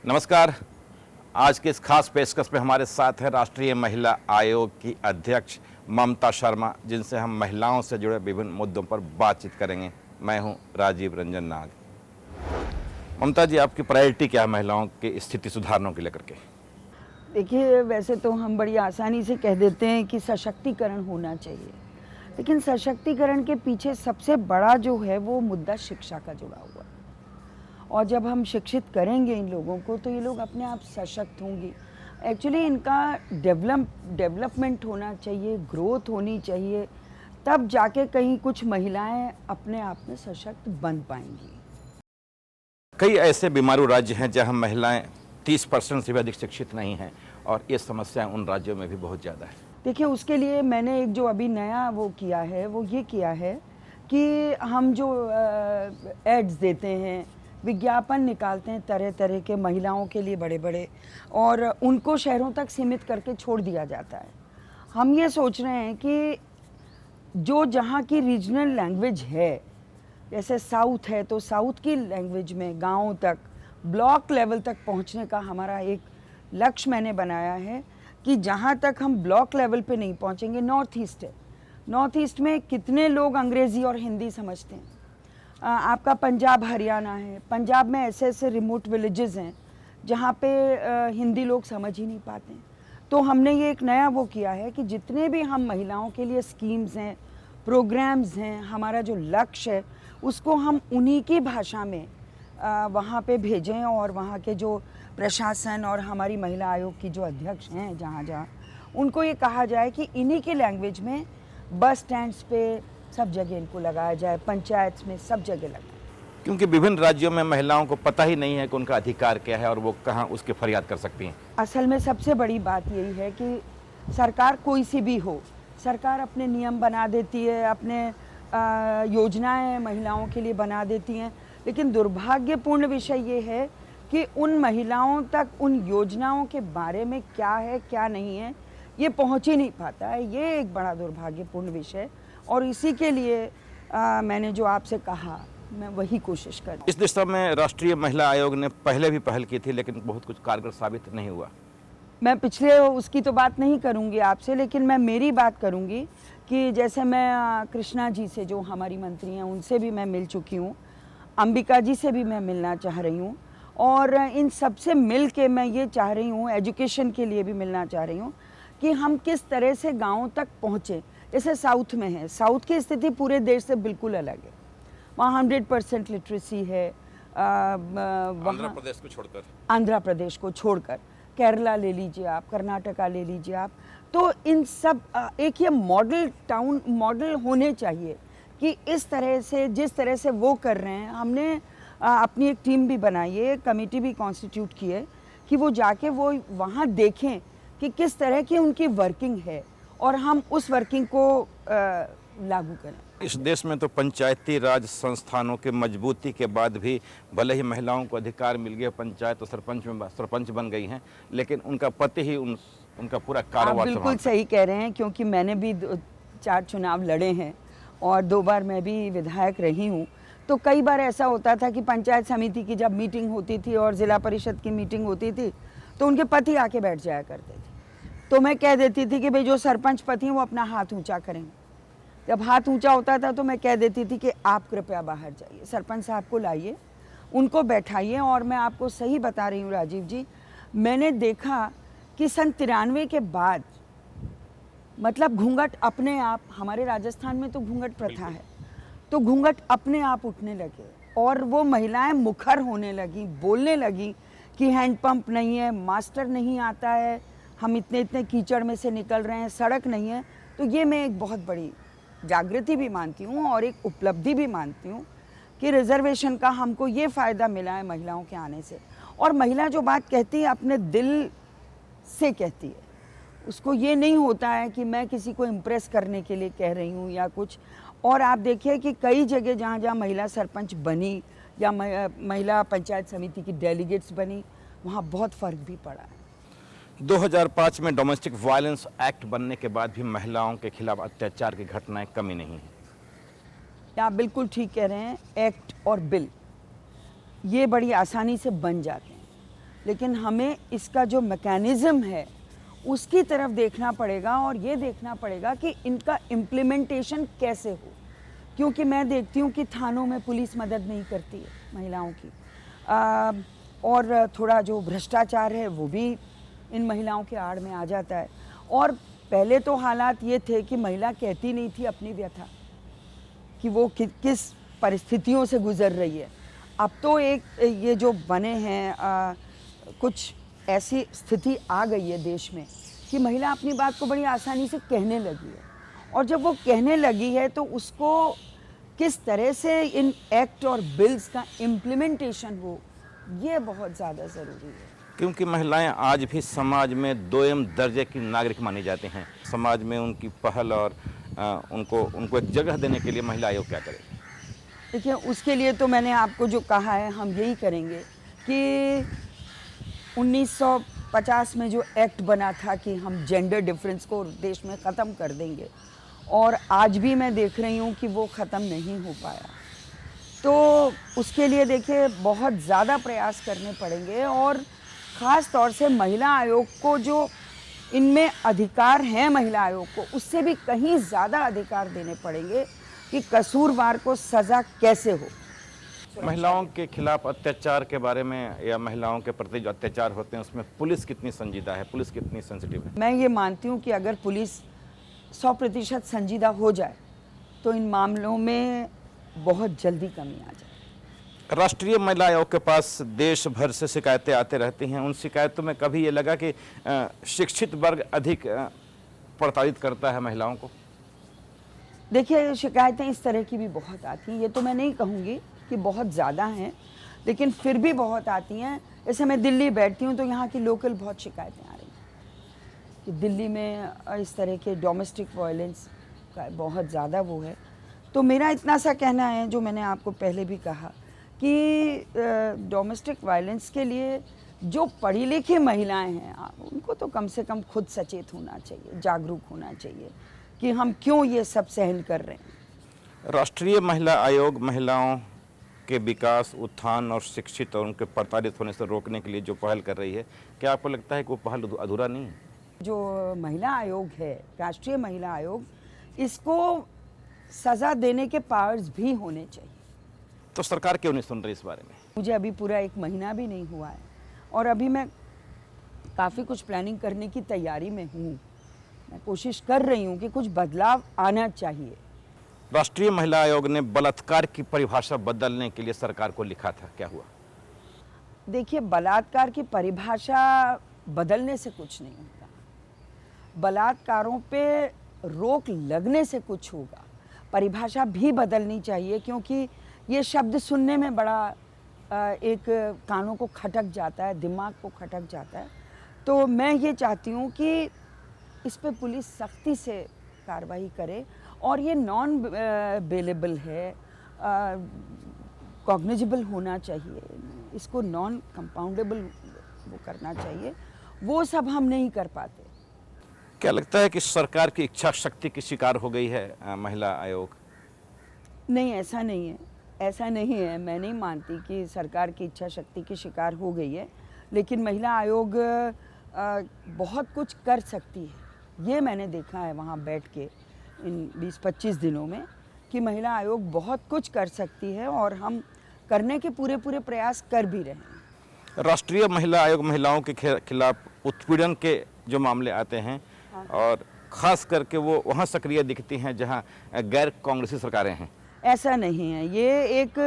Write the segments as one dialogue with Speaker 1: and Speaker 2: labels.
Speaker 1: नमस्कार। आज के इस खास पेशकश में हमारे साथ है राष्ट्रीय महिला आयोग की अध्यक्ष ममता शर्मा, जिनसे हम महिलाओं से जुड़े विभिन्न मुद्दों पर बातचीत करेंगे। मैं हूं राजीव रंजन नाग। ममता जी, आपकी प्रायोरिटी क्या है महिलाओं की स्थिति सुधारने के लेकर के?
Speaker 2: देखिए, वैसे तो हम बड़ी आसानी से कह देते हैं कि सशक्तिकरण होना चाहिए, लेकिन सशक्तिकरण के पीछे सबसे बड़ा जो है वो मुद्दा शिक्षा का जुड़ा हुआ है। और जब हम शिक्षित करेंगे इन लोगों को तो ये लोग अपने आप सशक्त होंगी। एक्चुअली इनका डेवलपमेंट होना चाहिए, ग्रोथ होनी चाहिए, तब जाके कहीं कुछ महिलाएं अपने आप में सशक्त बन पाएंगी।
Speaker 1: कई ऐसे बीमारू राज्य हैं जहां महिलाएं 30% से भी अधिक शिक्षित नहीं हैं, और ये समस्या उन राज्यों में भी बहुत ज़्यादा है।
Speaker 2: देखिए, उसके लिए मैंने एक जो अभी नया वो किया है, वो ये किया है कि हम जो एड्स देते हैं, विज्ञापन निकालते हैं तरह तरह के महिलाओं के लिए बड़े बड़े, और उनको शहरों तक सीमित करके छोड़ दिया जाता है। हम ये सोच रहे हैं कि जो जहाँ की रीजनल लैंग्वेज है, जैसे साउथ है तो साउथ की लैंग्वेज में गाँव तक, ब्लॉक लेवल तक पहुँचने का हमारा एक लक्ष्य मैंने बनाया है कि जहाँ तक हम ब्लॉक लेवल पे नहीं पहुँचेंगे। नॉर्थ ईस्ट है, नॉर्थ ईस्ट में कितने लोग अंग्रेज़ी और हिंदी समझते हैं। आपका पंजाब हरियाणा है, पंजाब में ऐसे ऐसे रिमोट विलेजेस हैं जहाँ पे हिंदी लोग समझ ही नहीं पाते हैं। तो हमने ये एक नया वो किया है कि जितने भी हम महिलाओं के लिए स्कीम्स हैं, प्रोग्राम्स हैं, हमारा जो लक्ष्य है उसको हम उन्हीं की भाषा में वहाँ पे भेजें, और वहाँ के जो प्रशासन और हमारी महिला आयोग की जो अध्यक्ष हैं जहाँ जहाँ, उनको ये कहा जाए कि इन्हीं की लैंग्वेज में बस स्टैंड्स पे सब जगह इनको लगाया जाए, पंचायत में सब जगह लगाए।
Speaker 1: क्योंकि विभिन्न राज्यों में महिलाओं को पता ही नहीं है कि उनका अधिकार क्या है और वो कहाँ उसकी फरियाद कर सकती हैं।
Speaker 2: असल में सबसे बड़ी बात यही है कि सरकार कोई सी भी हो, सरकार अपने नियम बना देती है, अपने योजनाएं महिलाओं के लिए बना देती हैं, लेकिन दुर्भाग्यपूर्ण विषय ये है कि उन महिलाओं तक उन योजनाओं के बारे में क्या है क्या नहीं है ये पहुंच ही नहीं पाता है। ये एक बड़ा दुर्भाग्यपूर्ण विषय, और इसी के लिए मैंने जो आपसे कहा, मैं वही कोशिश कर।
Speaker 1: इस दिशा में राष्ट्रीय महिला आयोग ने पहले भी पहल की थी, लेकिन बहुत कुछ कारगर साबित नहीं हुआ।
Speaker 2: मैं पिछले उसकी तो बात नहीं करूंगी आपसे, लेकिन मैं मेरी बात करूंगी कि जैसे मैं कृष्णा जी से, जो हमारी मंत्री हैं, उनसे भी मैं मिल चुकी हूँ, अंबिका जी से भी मैं मिलना चाह रही हूँ, और इन सब से मिल के मैं ये चाह रही हूँ, एजुकेशन के लिए भी मिलना चाह रही हूँ कि हम किस तरह से गाँव तक पहुँचें। जैसे साउथ में है, साउथ की स्थिति पूरे देश से बिल्कुल अलग है। वहाँ 100% लिटरेसी है।
Speaker 1: आंध्र प्रदेश को छोड़कर
Speaker 2: केरला ले लीजिए आप, कर्नाटका ले लीजिए आप, तो इन सब एक ये मॉडल टाउन मॉडल होने चाहिए कि इस तरह से, जिस तरह से वो कर रहे हैं। हमने अपनी एक टीम भी बनाई है, कमेटी भी कॉन्स्टिट्यूट की है कि वो जाके वो वहाँ देखें कि किस तरह की उनकी वर्किंग है, और हम उस वर्किंग को लागू करें।
Speaker 1: इस देश में तो पंचायती राज संस्थानों के मजबूती के बाद भी भले ही महिलाओं को अधिकार मिल गया, पंचायत तो सरपंच बन गई हैं, लेकिन उनका पति ही उनका पूरा कारोबार।
Speaker 2: बिल्कुल सही कह रहे हैं, क्योंकि मैंने भी 4 चुनाव लड़े हैं और 2 बार मैं भी विधायक रही हूँ। तो कई बार ऐसा होता था कि पंचायत समिति की जब मीटिंग होती थी और ज़िला परिषद की मीटिंग होती थी, तो उनके पति आके बैठ जाया करते थे। तो मैं कह देती थी कि भाई जो सरपंच पति हैं वो अपना हाथ ऊंचा करें। जब हाथ ऊंचा होता था तो मैं कह देती थी कि आप कृपया बाहर जाइए, सरपंच साहब को लाइए, उनको बैठाइए। और मैं आपको सही बता रही हूँ राजीव जी, मैंने देखा कि सन 93 के बाद मतलब घूंघट अपने आप, हमारे राजस्थान में तो घूंघट प्रथा है, तो घूंघट अपने आप उठने लगे और वो महिलाएं मुखर होने लगी, बोलने लगी कि हैंडपंप नहीं है, मास्टर नहीं आता है, हम इतने इतने कीचड़ में से निकल रहे हैं, सड़क नहीं है। तो ये मैं एक बहुत बड़ी जागृति भी मानती हूँ और एक उपलब्धि भी मानती हूँ कि रिजर्वेशन का हमको ये फ़ायदा मिला है महिलाओं के आने से। और महिला जो बात कहती है अपने दिल से कहती है, उसको ये नहीं होता है कि मैं किसी को इम्प्रेस करने के लिए कह रही हूँ या कुछ। और आप देखिए कि कई जगह जहाँ जहाँ महिला सरपंच बनी या महिला पंचायत समिति की डेलीगेट्स बनी, वहाँ बहुत फ़र्क भी पड़ा है।
Speaker 1: 2005 में डोमेस्टिक वायलेंस एक्ट बनने के बाद भी महिलाओं के खिलाफ अत्याचार की घटनाएं कमी नहीं है।
Speaker 2: आप बिल्कुल ठीक कह रहे हैं। एक्ट और बिल ये बड़ी आसानी से बन जाते हैं, लेकिन हमें इसका जो मैकेनिज़्म है उसकी तरफ देखना पड़ेगा और ये देखना पड़ेगा कि इनका इम्प्लीमेंटेशन कैसे हो, क्योंकि मैं देखती हूँ कि थानों में पुलिस मदद नहीं करती है महिलाओं की, और थोड़ा जो भ्रष्टाचार है वो भी इन महिलाओं के आड़ में आ जाता है। और पहले तो हालात ये थे कि महिला कहती नहीं थी अपनी व्यथा कि वो किस परिस्थितियों से गुजर रही है। अब तो एक ये जो बने हैं कुछ ऐसी स्थिति आ गई है देश में कि महिला अपनी बात को बड़ी आसानी से कहने लगी है, और जब वो कहने लगी है तो उसको किस तरह से इन एक्ट और बिल्स का इम्प्लीमेंटेशन हो, ये बहुत ज़्यादा ज़रूरी है।
Speaker 1: क्योंकि महिलाएं आज भी समाज में दोयम दर्जे की नागरिक मानी जाती हैं। समाज में उनकी पहल और उनको एक जगह देने के लिए महिला आयोग क्या करे?
Speaker 2: देखिए, उसके लिए तो मैंने आपको जो कहा है, हम यही करेंगे कि 1950 में जो एक्ट बना था कि हम जेंडर डिफरेंस को देश में ख़त्म कर देंगे, और आज भी मैं देख रही हूँ कि वो ख़त्म नहीं हो पाया। तो उसके लिए देखिए बहुत ज़्यादा प्रयास करने पड़ेंगे, और ख़ास तौर से महिला आयोग को जो इनमें अधिकार हैं महिला आयोग को, उससे भी कहीं ज़्यादा अधिकार देने पड़ेंगे कि कसूरवार को सज़ा कैसे हो।
Speaker 1: महिलाओं के खिलाफ अत्याचार के बारे में या महिलाओं के प्रति जो अत्याचार होते हैं उसमें पुलिस कितनी संजीदा है, पुलिस कितनी सेंसिटिव है?
Speaker 2: मैं ये मानती हूँ कि अगर पुलिस 100% संजीदा हो जाए तो इन मामलों में बहुत जल्दी कमी आ जाए।
Speaker 1: राष्ट्रीय महिला आयोग के पास देश भर से शिकायतें आते रहती हैं। उन शिकायतों में कभी ये लगा कि शिक्षित वर्ग अधिक प्रताड़ित करता है महिलाओं को?
Speaker 2: देखिए, शिकायतें इस तरह की भी बहुत आती हैं, ये तो मैं नहीं कहूँगी कि बहुत ज़्यादा हैं, लेकिन फिर भी बहुत आती हैं। जैसे मैं दिल्ली बैठती हूँ तो यहाँ की लोकल बहुत शिकायतें आ रही हैं कि दिल्ली में इस तरह के डोमेस्टिक वायलेंस का बहुत ज़्यादा वो है। तो मेरा इतना सा कहना है, जो मैंने आपको पहले भी कहा, कि डोमेस्टिक वायलेंस के लिए जो पढ़ी लिखी महिलाएं हैं उनको तो कम से कम खुद सचेत होना चाहिए, जागरूक होना चाहिए कि हम क्यों ये सब सहन कर रहे हैं।
Speaker 1: राष्ट्रीय महिला आयोग महिलाओं के विकास, उत्थान और शिक्षित और उनके प्रताड़ित होने से रोकने के लिए जो पहल कर रही है, क्या आपको लगता है कि वो पहल अधूरा नहीं है?
Speaker 2: जो महिला आयोग है, राष्ट्रीय महिला आयोग, इसको सज़ा देने के पावर्स भी होने चाहिए।
Speaker 1: तो सरकार क्यों नहीं सुन रही इस बारे में?
Speaker 2: मुझे अभी पूरा 1 महीना भी नहीं हुआ है, और अभी मैं काफ़ी कुछ प्लानिंग करने की तैयारी में हूँ। मैं कोशिश कर रही हूँ कि कुछ बदलाव आना चाहिए।
Speaker 1: राष्ट्रीय महिला आयोग ने बलात्कार की परिभाषा बदलने के लिए सरकार को लिखा था, क्या हुआ?
Speaker 2: देखिए, बलात्कार की परिभाषा बदलने से कुछ नहीं होगा, बलात्कारों पे रोक लगने से कुछ होगा। परिभाषा भी बदलनी चाहिए, क्योंकि ये शब्द सुनने में बड़ा एक कानों को खटक जाता है, दिमाग को खटक जाता है। तो मैं ये चाहती हूँ कि इस पे पुलिस सख्ती से कार्रवाई करे, और ये नॉन बेलेबल है, कॉग्निजेबल होना चाहिए, इसको नॉन कंपाउंडेबल वो करना चाहिए। वो सब हम नहीं कर पाते।
Speaker 1: क्या लगता है कि सरकार की इच्छा शक्ति की शिकार हो गई है महिला आयोग?
Speaker 2: नहीं, ऐसा नहीं है, ऐसा नहीं है। मैं नहीं मानती कि सरकार की इच्छा शक्ति की शिकार हो गई है, लेकिन महिला आयोग बहुत कुछ कर सकती है। ये मैंने देखा है वहाँ बैठ के इन 20-25 दिनों में कि महिला आयोग बहुत कुछ कर सकती है, और हम करने के पूरे प्रयास कर भी रहे हैं।
Speaker 1: राष्ट्रीय महिला आयोग महिलाओं के खिलाफ उत्पीड़न के जो मामले आते हैं, और ख़ास करके वो वहाँ सक्रिय दिखती हैं जहाँ गैर कांग्रेसी सरकारें हैं।
Speaker 2: ऐसा नहीं है, ये एक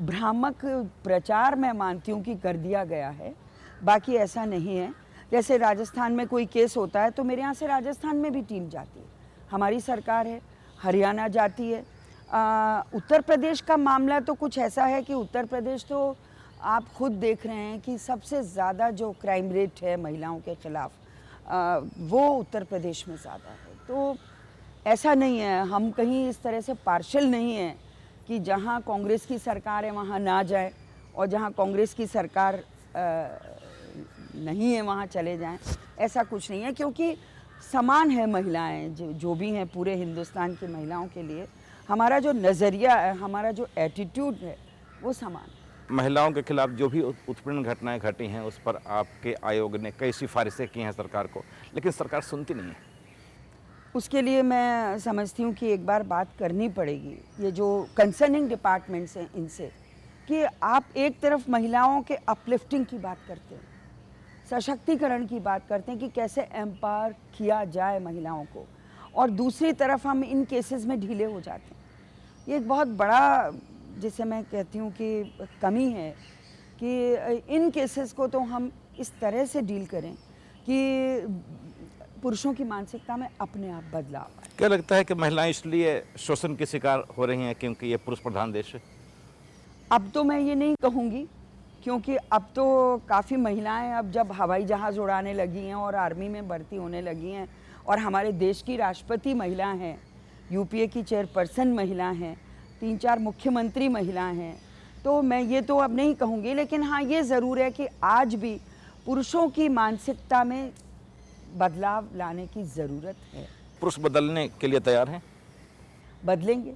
Speaker 2: भ्रामक प्रचार मैं मानती हूँ कि कर दिया गया है, बाकी ऐसा नहीं है। जैसे राजस्थान में कोई केस होता है तो मेरे यहाँ से राजस्थान में भी टीम जाती है, हमारी सरकार है, हरियाणा जाती है। उत्तर प्रदेश का मामला तो कुछ ऐसा है कि उत्तर प्रदेश तो आप खुद देख रहे हैं कि सबसे ज़्यादा जो क्राइम रेट है महिलाओं के ख़िलाफ़, वो उत्तर प्रदेश में ज़्यादा है। तो ऐसा नहीं है, हम कहीं इस तरह से पार्शल नहीं है कि जहाँ कांग्रेस की सरकार है वहाँ ना जाए, और जहाँ कांग्रेस की सरकार नहीं है वहाँ चले जाएं। ऐसा कुछ नहीं है, क्योंकि समान है महिलाएं जो भी हैं पूरे हिंदुस्तान की महिलाओं के लिए। हमारा जो नज़रिया है, हमारा जो एटीट्यूड है, वो समान है।
Speaker 1: महिलाओं के खिलाफ जो भी उत्पीड़न घटनाएं घटी हैं उस पर आपके आयोग ने कई सिफारिशें की हैं सरकार को, लेकिन सरकार सुनती नहीं है।
Speaker 2: उसके लिए मैं समझती हूँ कि एक बार बात करनी पड़ेगी ये जो कंसर्निंग डिपार्टमेंट्स हैं इनसे, कि आप एक तरफ महिलाओं के अपलिफ्टिंग की बात करते हैं, सशक्तिकरण की बात करते हैं कि कैसे एम्पावर किया जाए महिलाओं को, और दूसरी तरफ हम इन केसेस में ढीले हो जाते हैं। ये एक बहुत बड़ा, जिसे मैं कहती हूँ कि कमी है, कि इन केसेस को तो हम इस तरह से डील करें कि पुरुषों की मानसिकता में अपने आप बदलाव आए।
Speaker 1: क्या लगता है कि महिलाएं इसलिए शोषण के शिकार हो रही हैं क्योंकि ये पुरुष प्रधान देश है?
Speaker 2: अब तो मैं ये नहीं कहूँगी, क्योंकि अब तो काफ़ी महिलाएं अब जब हवाई जहाज़ उड़ाने लगी हैं और आर्मी में भर्ती होने लगी हैं, और हमारे देश की राष्ट्रपति महिला हैं, यूपीए की चेयरपर्सन महिला हैं, 3-4 मुख्यमंत्री महिला हैं, तो मैं ये तो अब नहीं कहूँगी। लेकिन हाँ, ये ज़रूर है कि आज भी पुरुषों की मानसिकता में बदलाव लाने की ज़रूरत है।
Speaker 1: पुरुष बदलने के लिए तैयार हैं?
Speaker 2: बदलेंगे,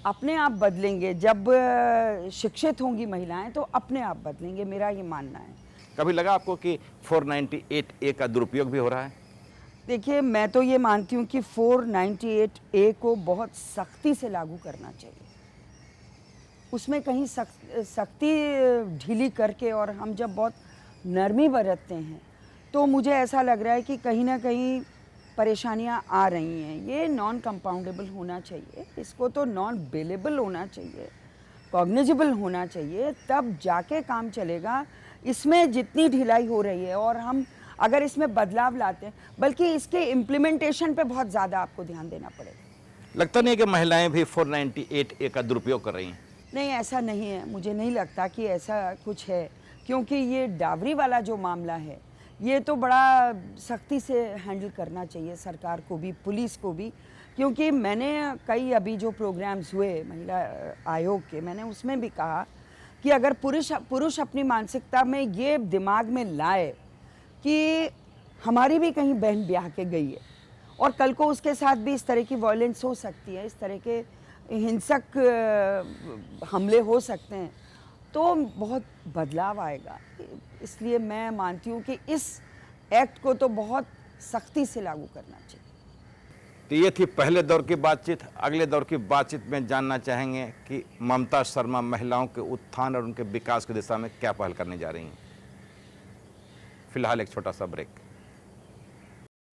Speaker 2: अपने आप बदलेंगे। जब शिक्षित होंगी महिलाएं तो अपने आप बदलेंगे, मेरा ये मानना है।
Speaker 1: कभी लगा आपको कि 498A का दुरुपयोग भी हो रहा है?
Speaker 2: देखिए, मैं तो ये मानती हूँ कि 498A को बहुत सख्ती से लागू करना चाहिए। उसमें कहीं सख्ती ढीली करके, और हम जब बहुत नरमी बरतते हैं तो मुझे ऐसा लग रहा है कि कहीं ना कहीं परेशानियां आ रही हैं। ये नॉन कंपाउंडेबल होना चाहिए, इसको तो नॉन बेलेबल होना चाहिए, कॉग्निजेबल होना चाहिए, तब जाके काम चलेगा। इसमें जितनी ढिलाई हो रही है, और हम अगर इसमें बदलाव लाते हैं, बल्कि इसके इम्प्लीमेंटेशन पे बहुत ज़्यादा आपको ध्यान देना पड़ेगा।
Speaker 1: लगता नहीं है कि महिलाएं भी 498A का दुरुपयोग कर रही हैं?
Speaker 2: नहीं, ऐसा नहीं है, मुझे नहीं लगता कि ऐसा कुछ है, क्योंकि ये डावरी वाला जो मामला है ये तो बड़ा सख्ती से हैंडल करना चाहिए सरकार को भी, पुलिस को भी। क्योंकि मैंने कई अभी जो प्रोग्राम्स हुए महिला आयोग के, मैंने उसमें भी कहा कि अगर पुरुष अपनी मानसिकता में ये दिमाग में लाए कि हमारी भी कहीं बहन ब्याह के गई है और कल को उसके साथ भी इस तरह की वायलेंस हो सकती है, इस तरह के हिंसक हमले हो सकते हैं, तो बहुत बदलाव आएगा। इसलिए मैं मानती हूँ कि इस एक्ट को तो बहुत सख्ती से लागू करना चाहिए।
Speaker 1: तो ये थी पहले दौर की बातचीत। अगले दौर की बातचीत में जानना चाहेंगे कि ममता शर्मा महिलाओं के उत्थान और उनके विकास की दिशा में क्या पहल करने जा रही हैं। फिलहाल एक छोटा सा ब्रेक।